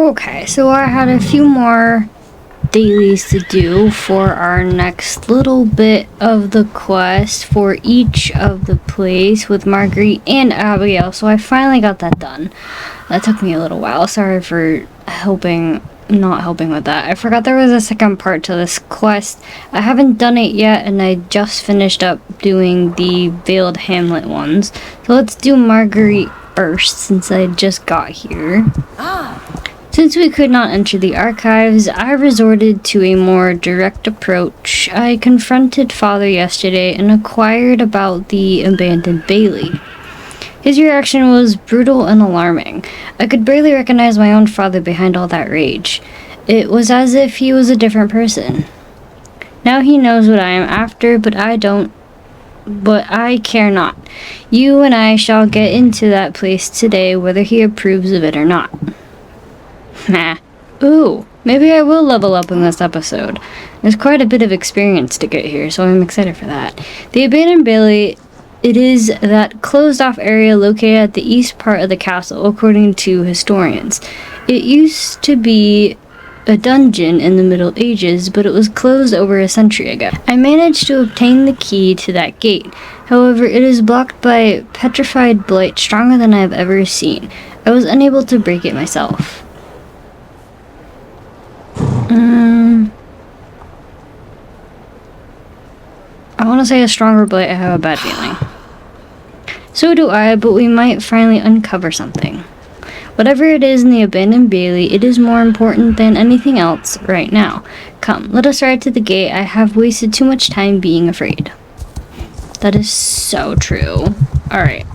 Okay, so I had a few more dailies to do for our next little bit of the quest for each of the plays with Marguerite and Abigail, so I finally got that done. That took me a little while. Sorry for not helping with that. I forgot there was a second part to this quest. I haven't done it yet, and I just finished up doing the Veiled Hamlet ones. So let's do Marguerite first, since I just got here. Since we could not enter the archives, I resorted to a more direct approach. I confronted Father yesterday and inquired about the abandoned Bailey. His reaction was brutal and alarming. I could barely recognize my own father behind all that rage. It was as if he was a different person. Now he knows what I am after, but I care not. You and I shall get into that place today, whether he approves of it or not. Nah. Ooh, maybe I will level up in this episode. There's quite a bit of experience to get here, so I'm excited for that. The abandoned Bailey, it is that closed-off area located at the east part of the castle, according to historians. It used to be a dungeon in the Middle Ages, but it was closed over a century ago. I managed to obtain the key to that gate. However, it is blocked by petrified blight stronger than I have ever seen. I was unable to break it myself. I want to say a stronger blight. I have a bad feeling. So do I, but we might finally uncover something. Whatever it is in the abandoned Bailey, it is more important than anything else right now. Come, let us ride to the gate. I have wasted too much time being afraid. That is so true. Alright.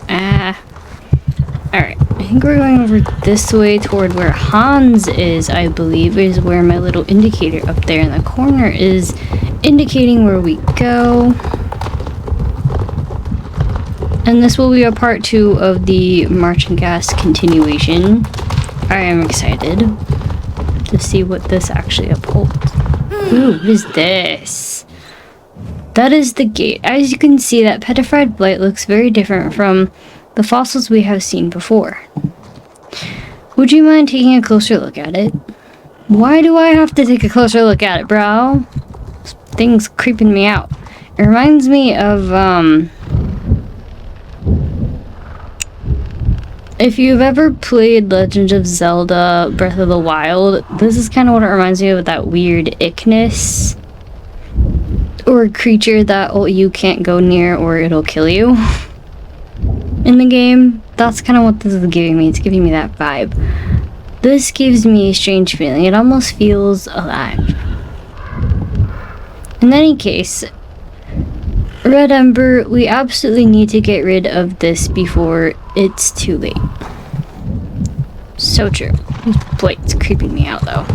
Alright. I think we're going over this way toward where Hans is, I believe, is where my little indicator up there in the corner is indicating where we go. And this will be a part 2 of the Marchenghast continuation. I am excited to see what this actually upholds. Ooh, what is this? That is the gate. As you can see, that petrified blight looks very different from the fossils we have seen before. Would you mind taking a closer look at it? Why do I have to take a closer look at it, bro? This thing's creeping me out. It reminds me of, if you've ever played Legend of Zelda Breath of the Wild, this is kind of what it reminds me of, that weird ickness. Or a creature that you can't go near or it'll kill you. In the game, that's kind of what this is giving me. It's giving me that vibe. This gives me a strange feeling. It almost feels alive. In any case, Red Ember, we absolutely need to get rid of this before it's too late. So true. This blight's creeping me out, though.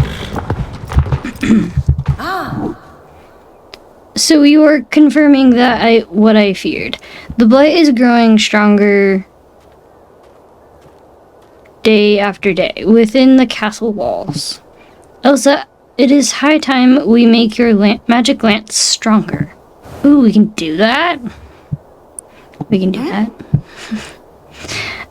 So you are confirming that what I feared. The blight is growing stronger day after day within the castle walls. Elsa, it is high time we make your magic lance stronger. Ooh, we can do that? We can do that.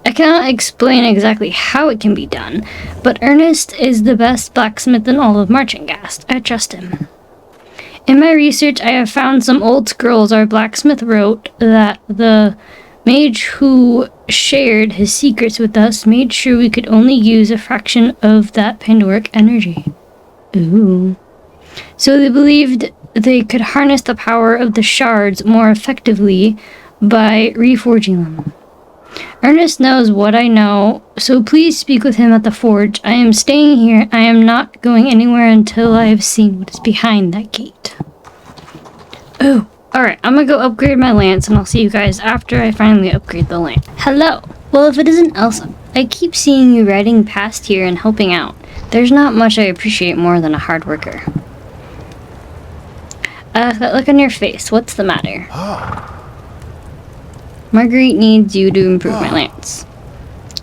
I cannot explain exactly how it can be done, but Ernest is the best blacksmith in all of Marchenghast. I trust him. In my research, I have found some old scrolls our blacksmith wrote that the mage who shared his secrets with us made sure we could only use a fraction of that Pandoric energy. Ooh. So they believed they could harness the power of the shards more effectively by reforging them. Ernest knows what I know, so please speak with him at the forge. I am staying here. I am not going anywhere until I have seen what is behind that gate. Oh, alright, I'm gonna go upgrade my lance, and I'll see you guys after I finally upgrade the lance. Hello! Well, if it isn't Elsa, I keep seeing you riding past here and helping out. There's not much I appreciate more than a hard worker. That look on your face, what's the matter? Marguerite needs you to improve my lance.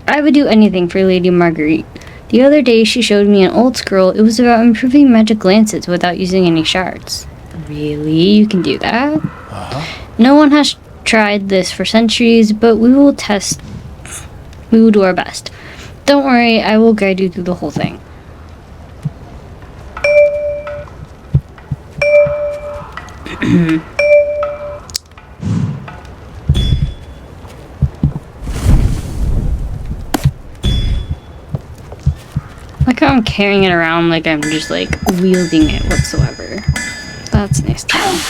I would do anything for Lady Marguerite. The other day she showed me an old scroll. It was about improving magic lances without using any shards. Really? You can do that? No one has tried this for centuries, but we will do our best. Don't worry, I will guide you through the whole thing. Like how I'm carrying it around like I'm just like wielding it whatsoever. That's nice to know.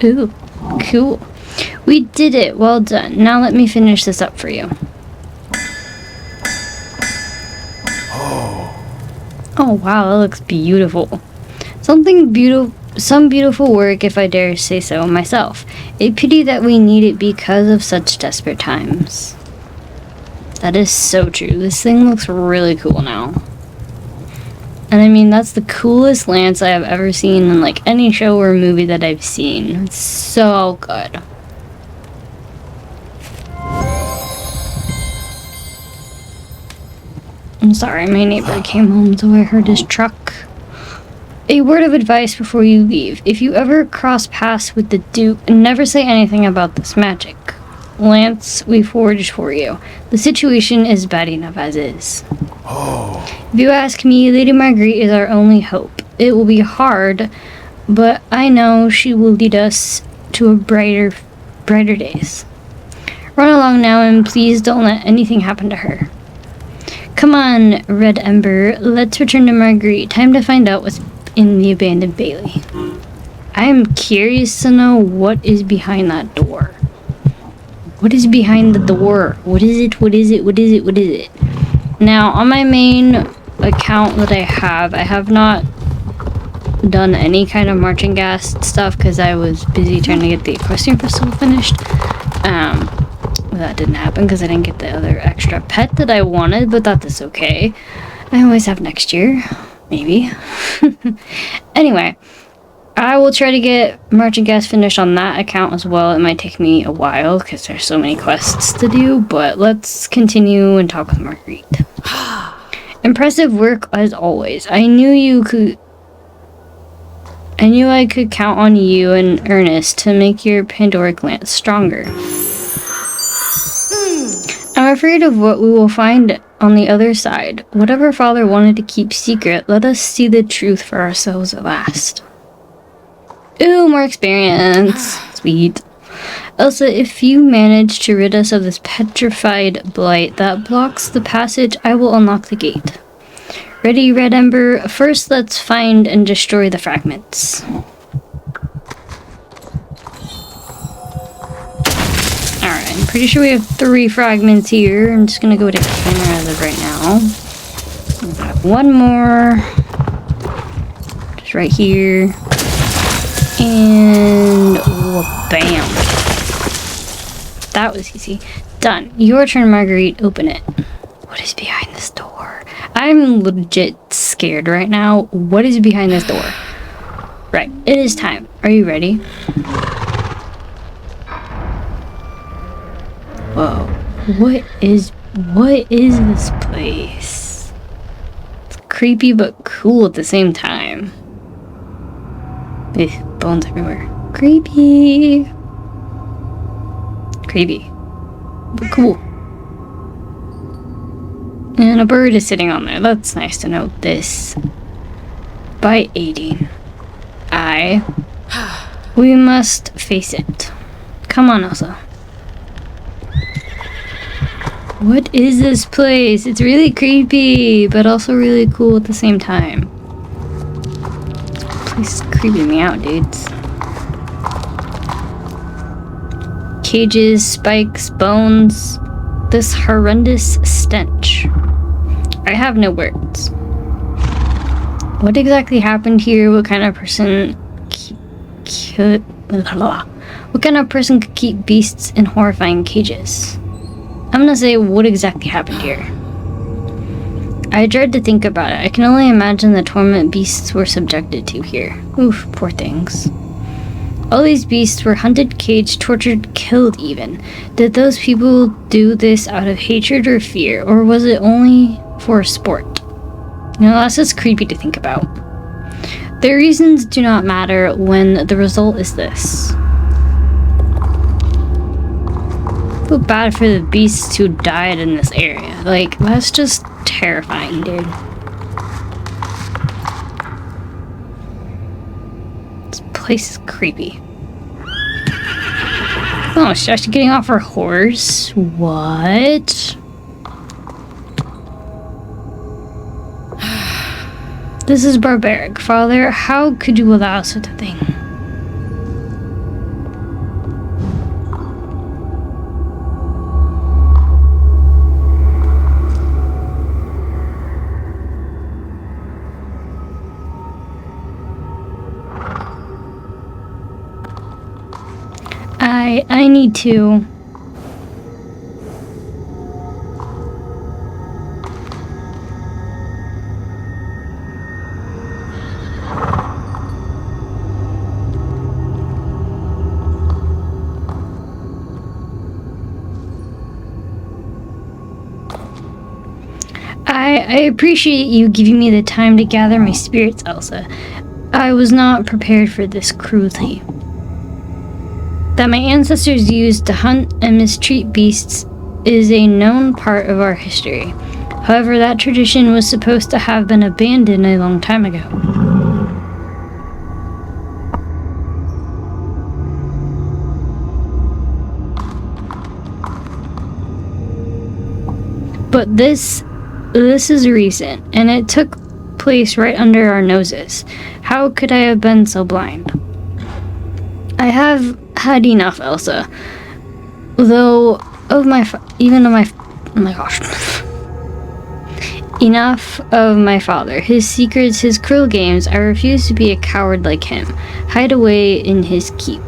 Ooh, cool. We did it. Well done. Now let me finish this up for you. Oh wow, that looks beautiful. Some beautiful work, if I dare say so myself. A pity that we need it because of such desperate times. That is so true. This thing looks really cool now. And I mean, that's the coolest lance I have ever seen in like any show or movie that I've seen. It's so good. I'm sorry, my neighbor came home, so I heard his truck. A word of advice before you leave. If you ever cross paths with the Duke, never say anything about this magic lance we forged for you. The situation is bad enough as is. If you ask me, Lady Marguerite is our only hope. It will be hard, but I know she will lead us to a brighter days. Run along now, and please don't let anything happen to her. Come on, Red Ember, let's return to Marguerite. Time to find out what's in the abandoned Bailey. I am curious to know what is behind that door. What is behind the door? What is it? What is it? What is it? What is it? Now, on my main account that I have not done any kind of Marchenghast stuff because I was busy trying to get the Equestrian Festival finished. That didn't happen because I didn't get the other extra pet that I wanted, but that is okay. I always have next year. Maybe. Anyway, I will try to get Marchenghast finished on that account as well. It might take me a while because there's so many quests to do, but let's continue and talk with Marguerite. Impressive work as always. I knew I could count on you and Ernest to make your Pandoric lance stronger. I'm afraid of what we will find on the other side. Whatever Father wanted to keep secret, let us see the truth for ourselves at last. Ooh, more experience. Sweet. Elsa, if you manage to rid us of this petrified blight that blocks the passage, I will unlock the gate. Ready, Red Ember? First, let's find and destroy the fragments. Alright, I'm pretty sure we have 3 fragments here. I'm just gonna go to camera as of right now. I have one more. Just right here. And bam. That was easy. Done. Your turn, Marguerite. Open it. What is behind this door? I'm legit scared right now. What is behind this door? Right. It is time. Are you ready? Whoa. What is this place? It's creepy but cool at the same time. Bones everywhere. Creepy. Creepy. But cool. And a bird is sitting on there. That's nice to note this. By aiding. We must face it. Come on, Elsa. What is this place? It's really creepy, but also really cool at the same time. This place is creeping me out, dudes. Cages, spikes, bones. This horrendous stench. I have no words. What exactly happened here? What kind of person could keep beasts in horrifying cages? I'm gonna say, what exactly happened here? I dread to think about it. I can only imagine the torment beasts were subjected to here. Oof, poor things. All these beasts were hunted, caged, tortured, killed even. Did those people do this out of hatred or fear, or was it only for sport? You know, that's just creepy to think about. Their reasons do not matter when the result is this. I feel bad for the beasts who died in this area. Like, that's just terrifying, dude. This place is creepy. Oh, she's actually getting off her horse? What? This is barbaric, Father. How could you allow such a thing? I need to. I appreciate you giving me the time to gather my spirits, Elsa. I was not prepared for this cruelty. That my ancestors used to hunt and mistreat beasts is a known part of our history. However, that tradition was supposed to have been abandoned a long time ago. But this is recent, and it took place right under our noses. How could I have been so blind? I have had enough, Elsa. Enough of my father, his secrets, his cruel games. I refuse to be a coward like him. Hide away in his keep.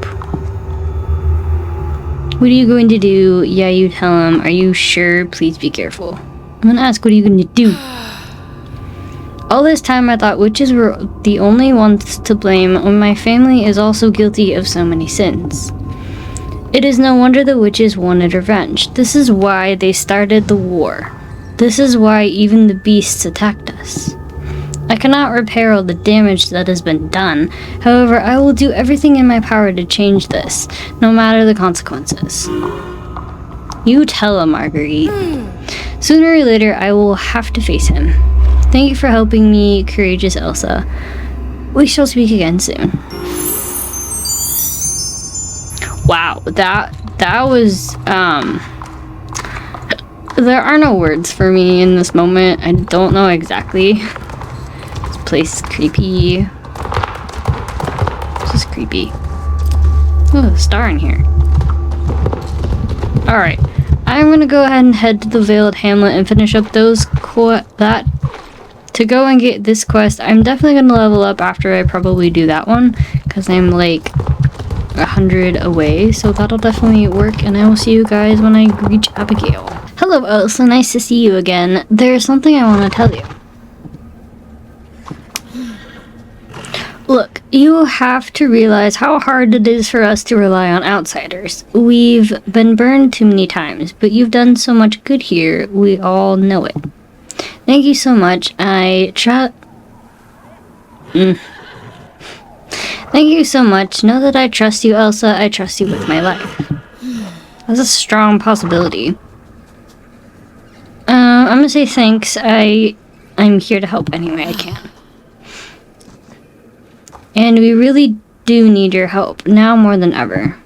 What are you going to do? Yeah, you tell him. Are you sure? Please be careful. I'm gonna ask, what are you going to do? All this time I thought witches were the only ones to blame when my family is also guilty of so many sins. It is no wonder the witches wanted revenge. This is why they started the war. This is why even the beasts attacked us. I cannot repair all the damage that has been done. However, I will do everything in my power to change this, no matter the consequences. You tell him, Marguerite. Sooner or later, I will have to face him. Thank you for helping me, courageous Elsa. We shall speak again soon. Wow, that was, there are no words for me in this moment. I don't know exactly. This place is creepy. This is creepy. Oh, a star in here. Alright, I'm gonna go ahead and head to the Veiled Hamlet and finish up those to go and get this quest. I'm definitely gonna level up after I probably do that one, because I'm like 100 away, so that'll definitely work, and I will see you guys when I reach Abigail. Hello, Elsa, nice to see you again. There's something I want to tell you. Look, you have to realize how hard it is for us to rely on outsiders. We've been burned too many times, but you've done so much good here, we all know it. Thank you so much. Thank you so much. Know that I trust you, Elsa. I trust you with my life. That's a strong possibility. I'm gonna say thanks. I'm here to help any way I can. And we really do need your help, now more than ever.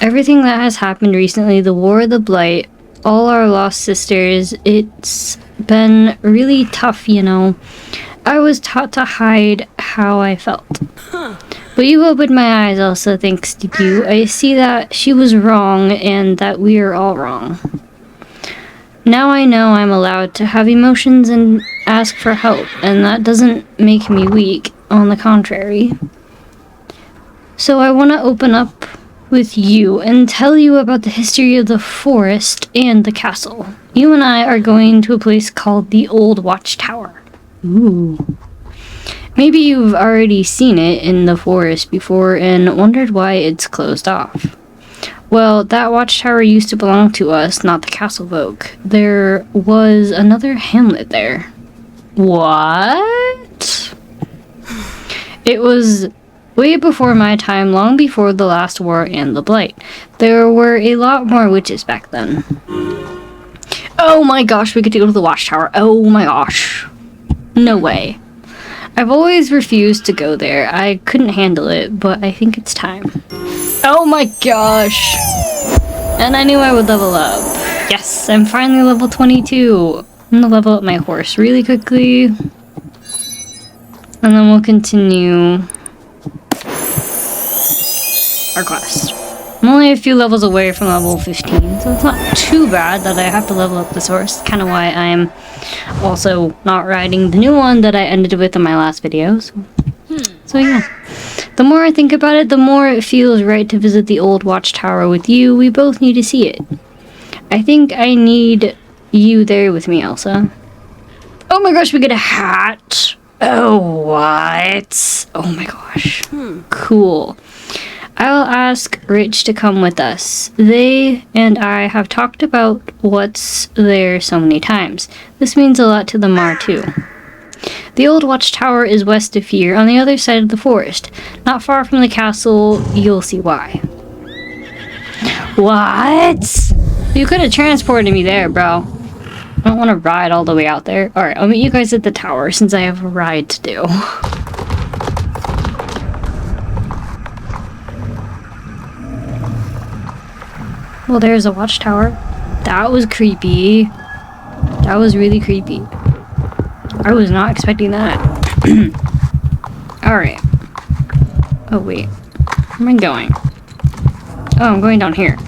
Everything that has happened recently, the war, the blight, all our lost sisters, it's been really tough, you know. I was taught to hide how I felt. But you opened my eyes, Elsa, thanks to you. I see that she was wrong and that we are all wrong. Now I know I'm allowed to have emotions and ask for help, and that doesn't make me weak, on the contrary. So I want to open up with you and tell you about the history of the forest and the castle. You and I are going to a place called the Old Watchtower. Ooh. Maybe you've already seen it in the forest before and wondered why it's closed off. Well, that watchtower used to belong to us, not the castle folk. There was another hamlet there. What? It was way before my time, long before the last war and the Blight. There were a lot more witches back then. Oh my gosh, we get to go to the watchtower. Oh my gosh. No way. I've always refused to go there. I couldn't handle it, but I think it's time. Oh my gosh! And I knew I would level up. Yes, I'm finally level 22. I'm gonna level up my horse really quickly. And then we'll continue our quest. I'm only a few levels away from level 15, so it's not too bad that I have to level up this horse. Kind of why I'm also not riding the new one that I ended with in my last video. So yeah. The more I think about it, the more it feels right to visit the old watchtower with you. We both need to see it. I think I need you there with me, Elsa. Oh my gosh, we get a hat! Oh, what? Oh my gosh. Cool. I'll ask Rich to come with us. They and I have talked about what's there so many times. This means a lot to the Mar too. The old watchtower is west of here, on the other side of the forest. Not far from the castle, you'll see why. What? You could have transported me there, bro. I don't want to ride all the way out there. Alright, I'll meet you guys at the tower since I have a ride to do. Well, there's a watchtower. That was creepy. That was really creepy. I was not expecting that. Alright. Oh, wait. Where am I going? Oh, I'm going down here.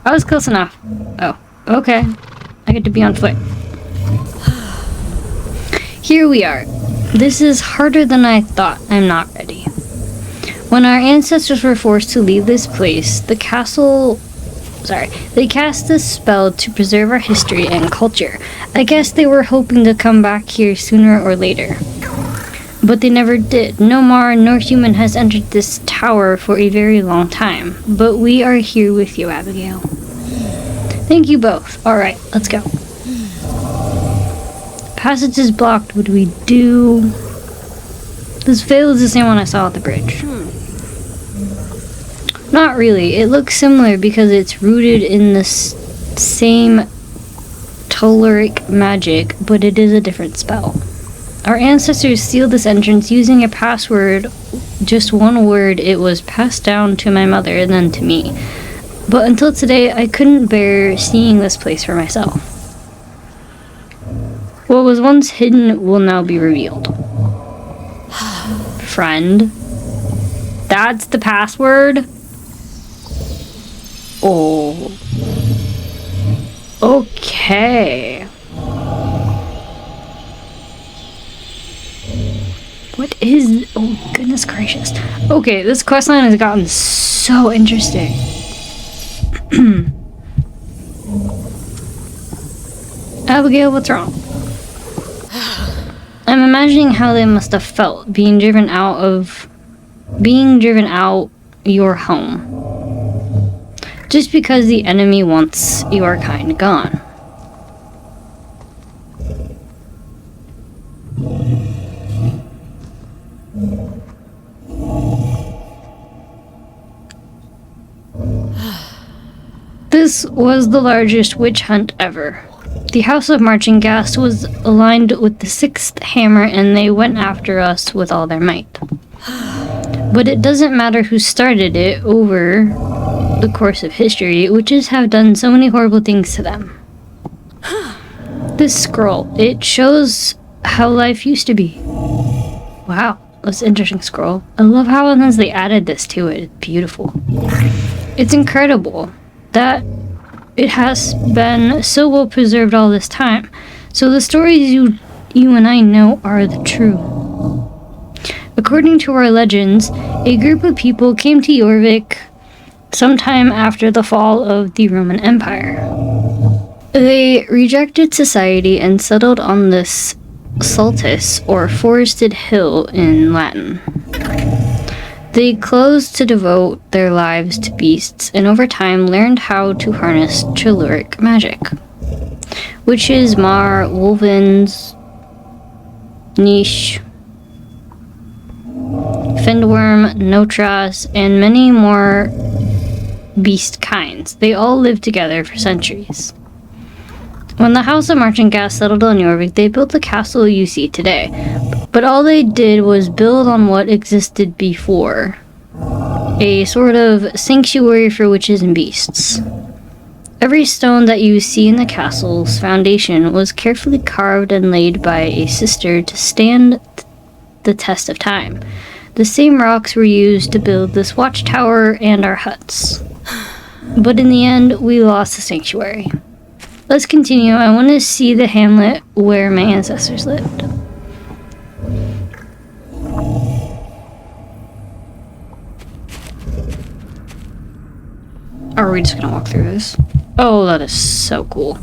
I was close enough. Oh, okay. I get to be on foot. Here we are. This is harder than I thought. I'm not ready. When our ancestors were forced to leave this place, they cast a spell to preserve our history and culture. I guess they were hoping to come back here sooner or later. But they never did. No Mar nor human has entered this tower for a very long time. But we are here with you, Abigail. Thank you both. Alright, let's go. Passage is blocked. What do we do? This veil is the same one I saw at the bridge. Not really. It looks similar because it's rooted in the same telluric magic, but it is a different spell. Our ancestors sealed this entrance using a password, just one word. It was passed down to my mother and then to me. But until today, I couldn't bear seeing this place for myself. What was once hidden will now be revealed. Friend. That's the password? Oh. Okay. What is... Oh, goodness gracious. Okay, this questline has gotten so interesting. Abigail, what's wrong? I'm imagining how they must have felt being driven out your home. Just because the enemy wants your kind gone. This was the largest witch hunt ever. The House of Marchenghast was aligned with the Sixth Hammer and they went after us with all their might. But it doesn't matter who started it. Over the course of history, witches have done so many horrible things to them. This scroll, it shows how life used to be. Wow, that's an interesting scroll. I love how once they added this to it. It's beautiful. It's incredible that It has been so well preserved all this time. So the stories you and I know are the true. According to our legends, a group of people came to Jorvik sometime after the fall of the Roman Empire. They rejected society and settled on this sultus, or forested hill in Latin. They closed to devote their lives to beasts, and over time learned how to harness telluric magic. Witches, Mar, Wolvens, Niche, Findworm, Notras, and many more beast kinds. They all lived together for centuries. When the House of Marchenghast settled on Jorvik, they built the castle you see today. But all they did was build on what existed before. A sort of sanctuary for witches and beasts. Every stone that you see in the castle's foundation was carefully carved and laid by a sister to stand the test of time. The same rocks were used to build this watchtower and our huts. But in the end, we lost the sanctuary. Let's continue. I want to see the hamlet where my ancestors lived. Are we just gonna walk through this? Oh, that is so cool.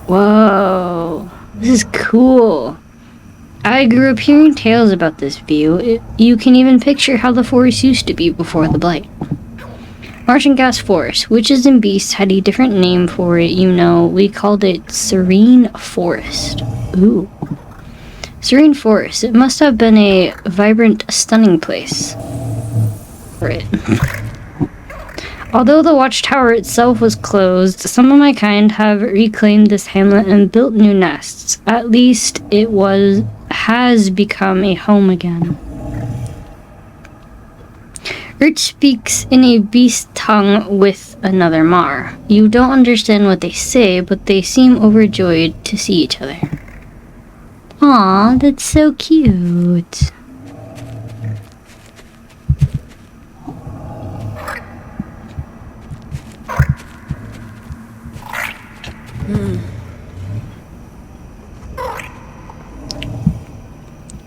Whoa. This is cool. I grew up hearing tales about this view. You can even picture how the forest used to be before the blight. Marchenghast Forest. Witches and beasts had a different name for it, you know. We called it Serene Forest. Ooh. Serene Forest. It must have been a vibrant, stunning place for it. Although the watchtower itself was closed, some of my kind have reclaimed this hamlet and built new nests. At least it has become a home again. Rich speaks in a beast tongue with another Mar. You don't understand what they say, but they seem overjoyed to see each other. Aw, that's so cute.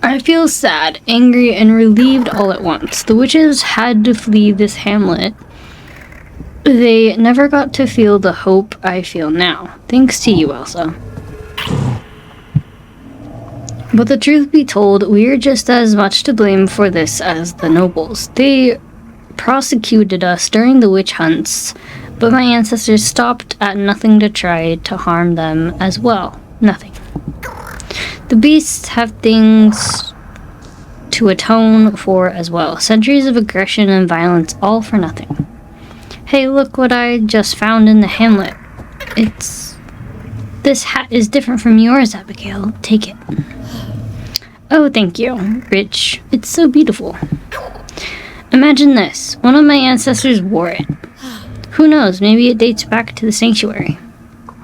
I feel sad, angry, and relieved all at once. The witches had to flee this hamlet. They never got to feel the hope I feel now. Thanks to you, Elsa. But the truth be told, we're just as much to blame for this as the nobles. They prosecuted us during the witch hunts, but my ancestors stopped at nothing to try to harm them as well. Nothing. The beasts have things to atone for as well. Centuries of aggression and violence, all for nothing. Hey, look what I just found in the hamlet. This hat is different from yours, Abigail. Take it. Oh, thank you, Rich. It's so beautiful. Imagine this. One of my ancestors wore it. Who knows, maybe it dates back to the sanctuary.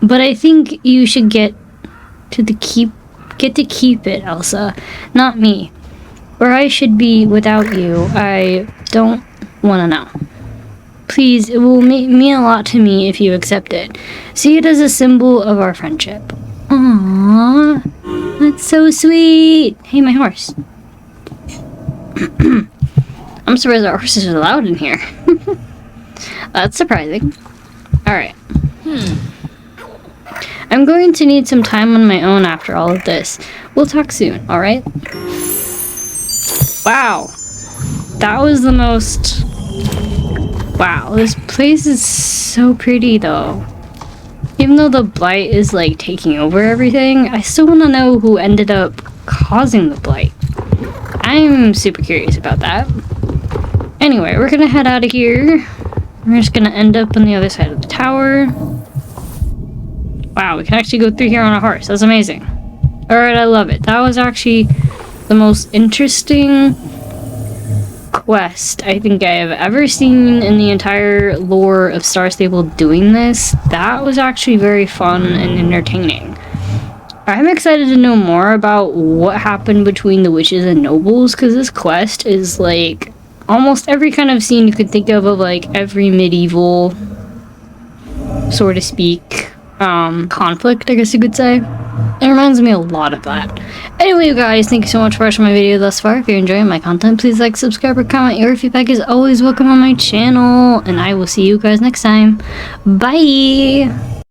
But I think you should get to keep it, Elsa, not me. Where I should be without you, I don't want to know. Please, it will mean a lot to me if you accept it. See it as a symbol of our friendship. Aww, that's so sweet. Hey, my horse. I'm surprised our horses are allowed in here. That's surprising. Alright. I'm going to need some time on my own after all of this. We'll talk soon, alright? Wow. That was the most... Wow, this place is so pretty though. Even though the blight is like taking over everything, I still want to know who ended up causing the blight. I'm super curious about that. Anyway, we're gonna head out of here. We're just gonna end up on the other side of the tower. Wow, we can actually go through here on a horse. That's amazing. Alright, I love it. That was actually the most interesting quest I think I have ever seen in the entire lore of Star Stable doing this. That was actually very fun and entertaining. I'm excited to know more about what happened between the witches and nobles, because this quest is like almost every kind of scene you could think of like every medieval so to speak, conflict, I guess you could say. It reminds me a lot of that. Anyway, you guys, thank you so much for watching my video thus far. If you're enjoying my content, please like, subscribe, or comment. Your feedback is always welcome on my channel, and I will see you guys next time. Bye!